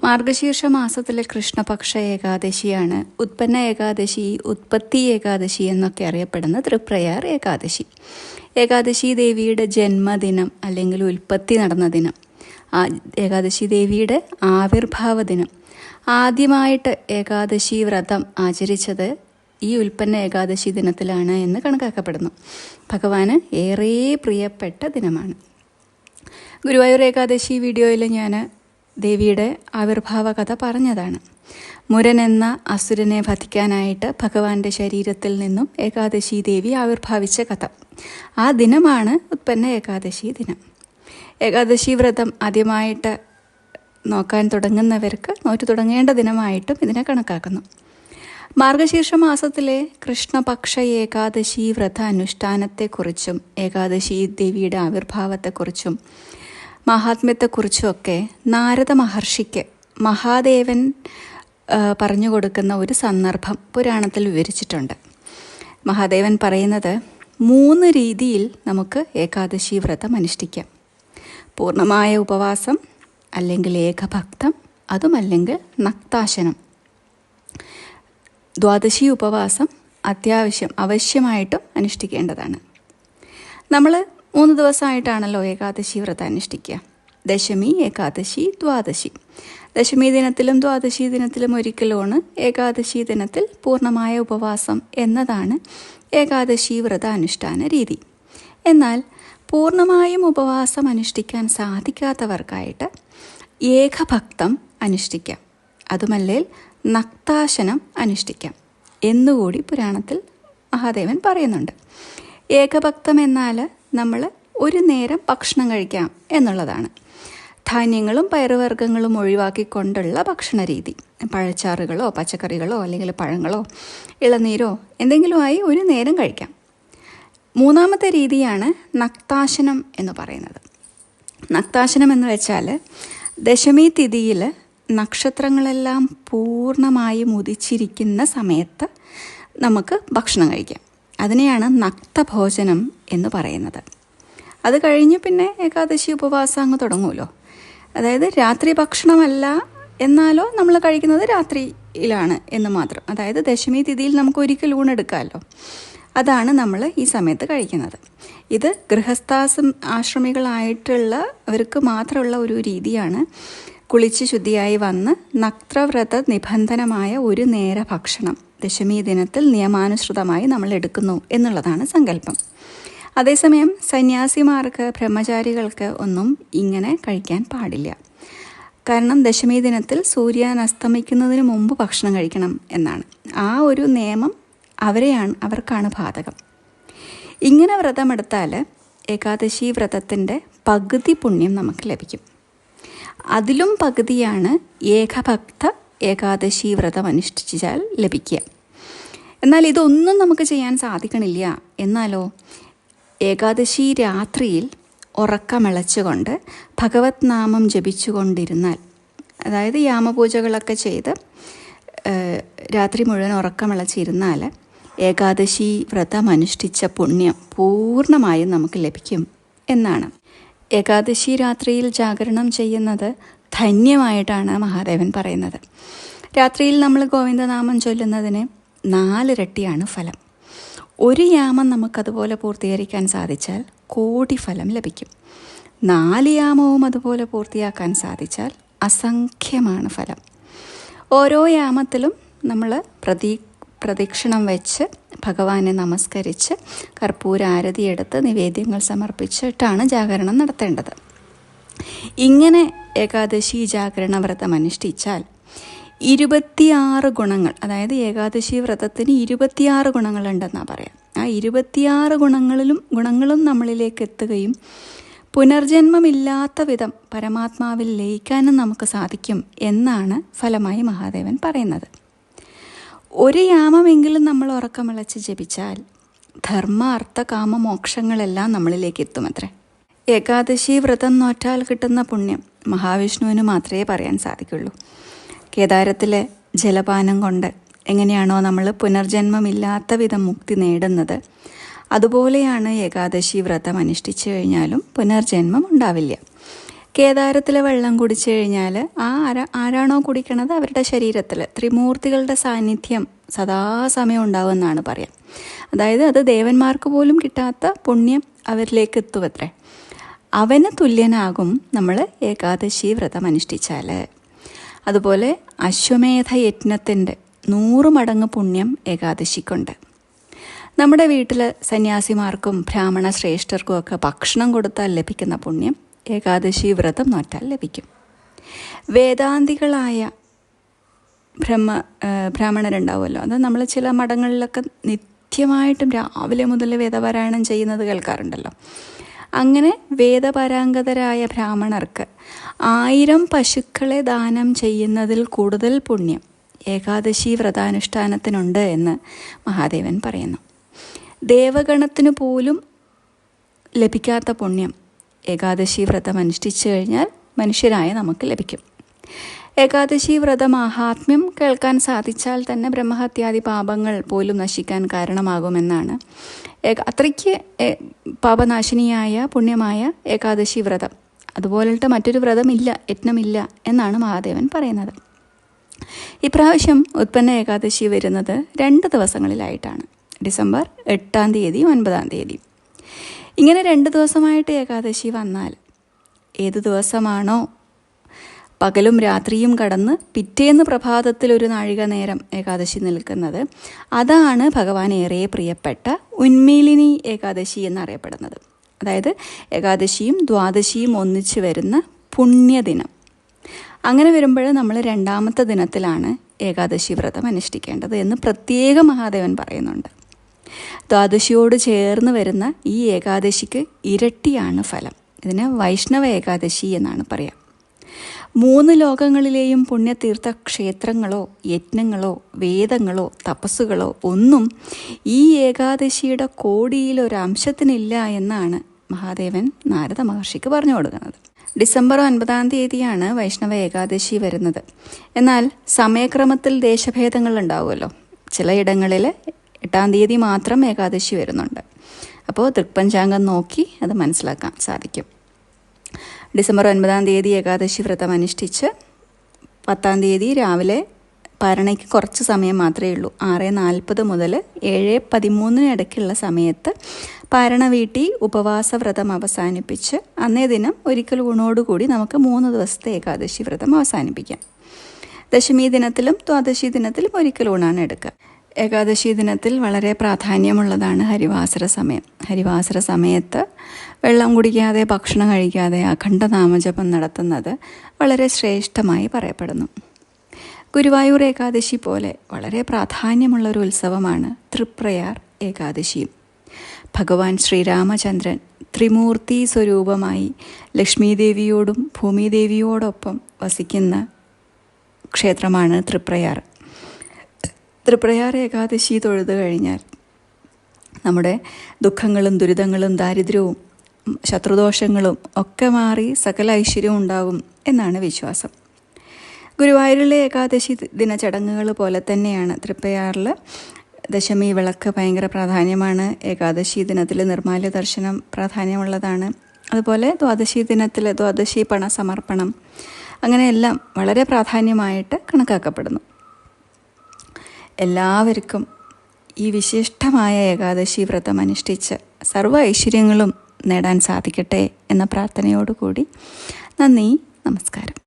മാർഗശീർഷ മാസത്തിലെ കൃഷ്ണപക്ഷ ഏകാദശിയാണ് ഉത്പന്ന ഏകാദശി, ഉത്പത്തി ഏകാദശി എന്നൊക്കെ അറിയപ്പെടുന്ന തൃപ്രയാർ ഏകാദശി. ഏകാദശി ദേവിയുടെ ജന്മദിനം അല്ലെങ്കിൽ ഉൽപ്പത്തി നടന്ന ദിനം, ഏകാദശി ദേവിയുടെ ആവിർഭാവ ദിനം. ആദ്യമായിട്ട് ഏകാദശി വ്രതം ആചരിച്ചത് ഈ ഉൽപ്പന്ന ഏകാദശി ദിനത്തിലാണ് എന്ന് കണക്കാക്കപ്പെടുന്നു. ഭഗവാന് ഏറെ പ്രിയപ്പെട്ട ദിനമാണ്. ഗുരുവായൂർ ഏകാദശി വീഡിയോയിൽ ഞാൻ ദേവിയുടെ ആവിർഭാവ കഥ പറഞ്ഞതാണ്. മുരൻ എന്ന അസുരനെ വധിക്കാനായിട്ട് ഭഗവാന്റെ ശരീരത്തിൽ നിന്നും ഏകാദശി ദേവി ആവിർഭാവിച്ച കഥ. ആ ദിനമാണ് ഉത്പന്ന ഏകാദശി ദിനം. ഏകാദശി വ്രതം ആദ്യമായിട്ട് നോക്കാൻ തുടങ്ങുന്നവർക്ക് നോറ്റു തുടങ്ങേണ്ട ദിനമായിട്ടും ഇതിനെ കണക്കാക്കുന്നു. മാർഗശീർഷ മാസത്തിലെ കൃഷ്ണപക്ഷ ഏകാദശി വ്രത അനുഷ്ഠാനത്തെക്കുറിച്ചും ഏകാദശി ദേവിയുടെ ആവിർഭാവത്തെക്കുറിച്ചും മഹാത്മ്യത്തെക്കുറിച്ചുമൊക്കെ നാരദ മഹർഷിക്ക് മഹാദേവൻ പറഞ്ഞു കൊടുക്കുന്ന ഒരു സന്ദർഭം പുരാണത്തിൽ വിവരിച്ചിട്ടുണ്ട്. മഹാദേവൻ പറയുന്നത് 3 രീതിയിൽ നമുക്ക് ഏകാദശി വ്രതം അനുഷ്ഠിക്കാം. പൂർണ്ണമായ ഉപവാസം, അല്ലെങ്കിൽ ഏകഭക്തം, അതുമല്ലെങ്കിൽ നക്താശനം. ദ്വാദശി ഉപവാസം അവശ്യമായിട്ടും അനുഷ്ഠിക്കേണ്ടതാണ്. നമ്മൾ 3 ദിവസമായിട്ടാണല്ലോ ഏകാദശി വ്രതം അനുഷ്ഠിക്കുക. ദശമി, ഏകാദശി, ദ്വാദശി. ദശമി ദിനത്തിലും ദ്വാദശി ദിനത്തിലും ഒരിക്കലുമാണ് ഏകാദശി ദിനത്തിൽ പൂർണ്ണമായ ഉപവാസം എന്നതാണ് ഏകാദശി വ്രത അനുഷ്ഠാന രീതി. എന്നാൽ പൂർണ്ണമായും ഉപവാസം അനുഷ്ഠിക്കാൻ സാധിക്കാത്തവർക്കായിട്ട് ഏകഭക്തം അനുഷ്ഠിക്കാം, അതുമല്ലേൽ നക്താശനം അനുഷ്ഠിക്കാം എന്നുകൂടി പുരാണത്തിൽ മഹാദേവൻ പറയുന്നുണ്ട്. ഏകഭക്തം എന്നാൽ നമ്മൾ ഒരു നേരം ഭക്ഷണം കഴിക്കാം എന്നുള്ളതാണ്. ധാന്യങ്ങളും പയറുവർഗ്ഗങ്ങളും ഒഴിവാക്കിക്കൊണ്ടുള്ള ഭക്ഷണ രീതി. പഴച്ചാറുകളോ പച്ചക്കറികളോ അല്ലെങ്കിൽ പഴങ്ങളോ ഇളനീരോ എന്തെങ്കിലുമായി ഒരു നേരം കഴിക്കാം. 3ാമത്തെ രീതിയാണ് നക്താശനം എന്ന് പറയുന്നത്. നക്താശനം എന്ന് വെച്ചാൽ ദശമി തിഥിയിൽ നക്ഷത്രങ്ങളെല്ലാം പൂർണ്ണമായും ഉദിച്ചിരിക്കുന്ന സമയത്ത് നമുക്ക് ഭക്ഷണം കഴിക്കാം. അതിനെയാണ് നക്തഭോജനം എന്ന് പറയുന്നത്. അത് കഴിഞ്ഞ് പിന്നെ ഏകാദശി ഉപവാസം അങ്ങ് തുടങ്ങുമല്ലോ. അതായത് രാത്രി ഭക്ഷണമല്ല, എന്നാലോ നമ്മൾ കഴിക്കുന്നത് രാത്രിയിലാണ് എന്ന് മാത്രം. അതായത് ദശമി തിഥിയിൽ നമുക്ക് ഒരിക്കൽ ഊണെടുക്കാമല്ലോ, അതാണ് നമ്മൾ ഈ സമയത്ത് കഴിക്കുന്നത്. ഇത് ആശ്രമികളായിട്ടുള്ളവർക്ക് മാത്രമുള്ള ഒരു രീതിയാണ്. കുളിച്ച് ശുദ്ധിയായി വന്ന് നക്തവ്രത നിബന്ധനമായ ഒരു നേര ഭക്ഷണം ദശമി ദിനത്തിൽ നിയമാനുസൃതമായി നമ്മൾ എടുക്കുന്നു എന്നുള്ളതാണ് സങ്കല്പം. അതേസമയം സന്യാസിമാർക്ക്, ബ്രഹ്മചാരികൾക്ക് ഒന്നും ഇങ്ങനെ കഴിക്കാൻ പാടില്ല. കാരണം ദശമി ദിനത്തിൽ സൂര്യൻ അസ്തമിക്കുന്നതിന് മുമ്പ് ഭക്ഷണം കഴിക്കണം എന്നാണ്. ആ ഒരു നിയമം അവർക്കാണ് ബാധകം. ഇങ്ങനെ വ്രതമെടുത്താൽ ഏകാദശി വ്രതത്തിൻ്റെ പകുതി പുണ്യം നമുക്ക് ലഭിക്കും. അതിലും പകുതിയാണ് ഏകഭക്ത ഏകാദശി വ്രതം അനുഷ്ഠിച്ചാൽ ലഭിക്കുക. എന്നാൽ ഇതൊന്നും നമുക്ക് ചെയ്യാൻ സാധിക്കണില്ല എന്നാലോ, ഏകാദശി രാത്രിയിൽ ഉറക്കമിളച്ചുകൊണ്ട് ഭഗവത് നാമം ജപിച്ചുകൊണ്ടിരുന്നാൽ, അതായത് യാമപൂജകളൊക്കെ ചെയ്ത് രാത്രി മുഴുവൻ ഉറക്കമിളച്ചിരുന്നാൽ ഏകാദശി വ്രതം അനുഷ്ഠിച്ച പുണ്യം പൂർണ്ണമായും നമുക്ക് ലഭിക്കും എന്നാണ്. ഏകാദശി രാത്രിയിൽ ജാഗരണം ചെയ്യുന്നത് ധന്യമായിട്ടാണ് മഹാദേവൻ പറയുന്നത്. രാത്രിയിൽ നമ്മൾ ഗോവിന്ദനാമം ചൊല്ലുന്നതിന് 4 ഇരട്ടിയാണ് ഫലം. ഒരു യാമം നമുക്കതുപോലെ പൂർത്തീകരിക്കാൻ സാധിച്ചാൽ കോടി ഫലം ലഭിക്കും. 4 യാമവും അതുപോലെ പൂർത്തിയാക്കാൻ സാധിച്ചാൽ അസംഖ്യമാണ് ഫലം. ഓരോ യാമത്തിലും നമ്മൾ പ്രദക്ഷിണം വെച്ച് ഭഗവാനെ നമസ്കരിച്ച് കർപ്പൂര ആരതി എടുത്ത് നിവേദ്യങ്ങൾ സമർപ്പിച്ചിട്ടാണ് ജാഗരണം നടത്തേണ്ടത്. ഇങ്ങനെ ഏകാദശി ജാഗരണ വ്രതം അനുഷ്ഠിച്ചാൽ 26 ഗുണങ്ങൾ, അതായത് ഏകാദശി വ്രതത്തിന് 26 ഗുണങ്ങളുണ്ടെന്നാണ് പറയാം. ആ 26 ഗുണങ്ങളും നമ്മളിലേക്ക് എത്തുകയും പുനർജന്മമില്ലാത്ത വിധം പരമാത്മാവിൽ ലയിക്കാനും നമുക്ക് സാധിക്കും എന്നാണ് ഫലമായി മഹാദേവൻ പറയുന്നത്. ഒരു യാമമെങ്കിലും നമ്മൾ ഉറക്കമിളച്ച് ജപിച്ചാൽ ധർമ്മ അർത്ഥ കാമ മോക്ഷങ്ങളെല്ലാം നമ്മളിലേക്ക് എത്തുമത്രേ. ഏകാദശി വ്രതം നോറ്റാൽ കിട്ടുന്ന പുണ്യം മഹാവിഷ്ണുവിന് മാത്രമേ പറയാൻ സാധിക്കുള്ളൂ. കേദാരത്തിലെ ജലപാനം കൊണ്ട് എങ്ങനെയാണോ നമ്മൾ പുനർജന്മമില്ലാത്ത വിധം മുക്തി നേടുന്നത്, അതുപോലെയാണ് ഏകാദശി വ്രതം അനുഷ്ഠിച്ചു കഴിഞ്ഞാലും പുനർജന്മം ഉണ്ടാവില്ല. കേദാരത്തിലെ വെള്ളം കുടിച്ചു കഴിഞ്ഞാൽ ആരാണോ കുടിക്കണത് അവരുടെ ശരീരത്തിൽ ത്രിമൂർത്തികളുടെ സാന്നിധ്യം സദാസമയം ഉണ്ടാവുമെന്നാണ് പറയാം. അതായത് അത് ദേവന്മാർക്ക് പോലും കിട്ടാത്ത പുണ്യം അവരിലേക്ക് എത്തുമത്രേ. അവന് തുല്യനാകും നമ്മൾ ഏകാദശി വ്രതം അനുഷ്ഠിച്ചാൽ. അതുപോലെ അശ്വമേധ യജ്ഞത്തിൻ്റെ 100 മടങ്ങ് പുണ്യം ഏകാദശിക്കുണ്ട്. നമ്മുടെ വീട്ടിൽ സന്യാസിമാർക്കും ബ്രാഹ്മണ ശ്രേഷ്ഠർക്കും ഒക്കെ ഭക്ഷണം കൊടുത്താൽ ലഭിക്കുന്ന പുണ്യം ഏകാദശി വ്രതം നോറ്റാൽ ലഭിക്കും. വേദാന്തികളായ ബ്രാഹ്മണരുണ്ടാവുമല്ലോ, അത് നമ്മൾ ചില മഠങ്ങളിലൊക്കെ നിത്യമായിട്ടും രാവിലെ മുതൽ വേദപാരായണം ചെയ്യുന്നത് കേൾക്കാറുണ്ടല്ലോ. അങ്ങനെ വേദപാരാംഗതരായ ബ്രാഹ്മണർക്ക് 1000 പശുക്കളെ ദാനം ചെയ്യുന്നതിൽ കൂടുതൽ പുണ്യം ഏകാദശി വ്രതാനുഷ്ഠാനത്തിനുണ്ട് എന്ന് മഹാദേവൻ പറയുന്നു. ദേവഗണത്തിന് പോലും ലഭിക്കാത്ത പുണ്യം ഏകാദശി വ്രതം അനുഷ്ഠിച്ചു കഴിഞ്ഞാൽ മനുഷ്യരായ നമുക്ക് ലഭിക്കും. ഏകാദശി വ്രത മാഹാത്മ്യം കേൾക്കാൻ സാധിച്ചാൽ തന്നെ ബ്രഹ്മഹത്യാദി പാപങ്ങൾ പോലും നശിക്കാൻ കാരണമാകുമെന്നാണ്. അത്രയ്ക്ക് പാപനാശിനിയായ പുണ്യമായ ഏകാദശി വ്രതം, അതുപോലത്തെ മറ്റൊരു വ്രതമില്ല, യജ്ഞമില്ല എന്നാണ് മഹാദേവൻ പറയുന്നത്. ഇപ്രാവശ്യം ഉത്പന്ന ഏകാദശി വരുന്നത് 2 ദിവസങ്ങളിലായിട്ടാണ്, ഡിസംബർ 8-ാം തീയതി 9-ാം തീയതി. ഇങ്ങനെ 2 ദിവസമായിട്ട് ഏകാദശി വന്നാൽ ഏത് ദിവസമാണോ പകലും രാത്രിയും കടന്ന് പിറ്റേന്ന് പ്രഭാതത്തിൽ 1 നാഴിക നേരം ഏകാദശി നിൽക്കുന്നത്, അതാണ് ഭഗവാൻ ഏറെ പ്രിയപ്പെട്ട ഉന്മീലിനി ഏകാദശി എന്നറിയപ്പെടുന്നത്. അതായത് ഏകാദശിയും ദ്വാദശിയും ഒന്നിച്ച് വരുന്ന പുണ്യദിനം. അങ്ങനെ വരുമ്പോൾ നമ്മൾ 2ാമത്തെ ദിനത്തിലാണ് ഏകാദശി വ്രതം അനുഷ്ഠിക്കേണ്ടത് എന്ന് പ്രത്യേകം മഹാദേവൻ പറയുന്നുണ്ട്. ദ്വാദശിയോട് ചേർന്ന് വരുന്ന ഈ ഏകാദശിക്ക് ഇരട്ടിയാണ് ഫലം. ഇതിന് വൈഷ്ണവ ഏകാദശി എന്നാണ് പറയുക. 3 ലോകങ്ങളിലെയും പുണ്യതീർത്ഥ ക്ഷേത്രങ്ങളോ യജ്ഞങ്ങളോ വേദങ്ങളോ തപസ്സുകളോ ഒന്നും ഈ ഏകാദശിയുടെ കോടിയിലൊരംശത്തിനില്ല എന്നാണ് മഹാദേവൻ നാരദ മഹർഷിക്ക് പറഞ്ഞു കൊടുക്കുന്നത്. ഡിസംബർ 9-ാം തീയതിയാണ് വൈഷ്ണവ ഏകാദശി വരുന്നത്. എന്നാൽ സമയക്രമത്തിൽ ദേശഭേദങ്ങൾ ഉണ്ടാവുമല്ലോ. ചിലയിടങ്ങളിൽ 8-ാം തീയതി മാത്രം ഏകാദശി വരുന്നുണ്ട്. അപ്പോൾ ദൃക്പഞ്ചാംഗം നോക്കി അത് മനസ്സിലാക്കാൻ സാധിക്കും. ഡിസംബർ 9-ാം തീയതി ഏകാദശി വ്രതം അനുഷ്ഠിച്ച് 10-ാം തീയതി രാവിലെ പാരണയ്ക്ക് കുറച്ച് സമയം മാത്രമേ ഉള്ളൂ. 6:40 മുതൽ 7:13 ഇടയ്ക്കുള്ള സമയത്ത് പാരണ വീട്ടി ഉപവാസ വ്രതം അവസാനിപ്പിച്ച് അന്നേ ദിനം ഒരിക്കൽ ഊണോടുകൂടി നമുക്ക് 3 ദിവസത്തെ ഏകാദശി വ്രതം അവസാനിപ്പിക്കാം. ദശമി ദിനത്തിലും ദ്വാദശി ദിനത്തിലും ഒരിക്കൽ ഊണാണ് എടുക്കുക. ഏകാദശി ദിനത്തിൽ വളരെ പ്രാധാന്യമുള്ളതാണ് ഹരിവാസര സമയം. ഹരിവാസര സമയത്ത് വെള്ളം കുടിക്കാതെ ഭക്ഷണം കഴിക്കാതെ അഖണ്ഡ നാമജപം നടത്തുന്നത് വളരെ ശ്രേഷ്ഠമായി പറയപ്പെടുന്നു. ഗുരുവായൂർ ഏകാദശി പോലെ വളരെ പ്രാധാന്യമുള്ളൊരു ഉത്സവമാണ് തൃപ്രയാർ ഏകാദശിയും. ഭഗവാൻ ശ്രീരാമചന്ദ്രൻ ത്രിമൂർത്തി സ്വരൂപമായി ലക്ഷ്മീദേവിയോടും ഭൂമിദേവിയോടൊപ്പം വസിക്കുന്ന ക്ഷേത്രമാണ് തൃപ്രയാർ. തൃപ്രയാർ ഏകാദശി തൊഴുതു കഴിഞ്ഞാൽ നമ്മുടെ ദുഃഖങ്ങളും ദുരിതങ്ങളും ദാരിദ്ര്യവും ശത്രുദോഷങ്ങളും ഒക്കെ മാറി സകല ഐശ്വര്യവും ഉണ്ടാകും എന്നാണ് വിശ്വാസം. ഗുരുവായൂരിലെ ഏകാദശി ദിന ചടങ്ങുകൾ പോലെ തന്നെയാണ് തൃപ്രയാറിൽ ദശമി വിളക്ക് ഭയങ്കര പ്രാധാന്യമാണ്. ഏകാദശി ദിനത്തിൽ നിർമ്മാല്യ ദർശനം പ്രാധാന്യമുള്ളതാണ്. അതുപോലെ ദ്വാദശി ദിനത്തിൽ ദ്വാദശി പണ സമർപ്പണം, അങ്ങനെയെല്ലാം വളരെ പ്രാധാന്യമായിട്ട് കണക്കാക്കപ്പെടുന്നു. എല്ലാവർക്കും ഈ വിശിഷ്ടമായ ഏകാദശി വ്രതം അനുഷ്ഠിച്ച് സർവ്വ ഐശ്വര്യങ്ങളും നേടാൻ സാധിക്കട്ടെ എന്ന പ്രാർത്ഥനയോടുകൂടി നന്ദി, നമസ്കാരം.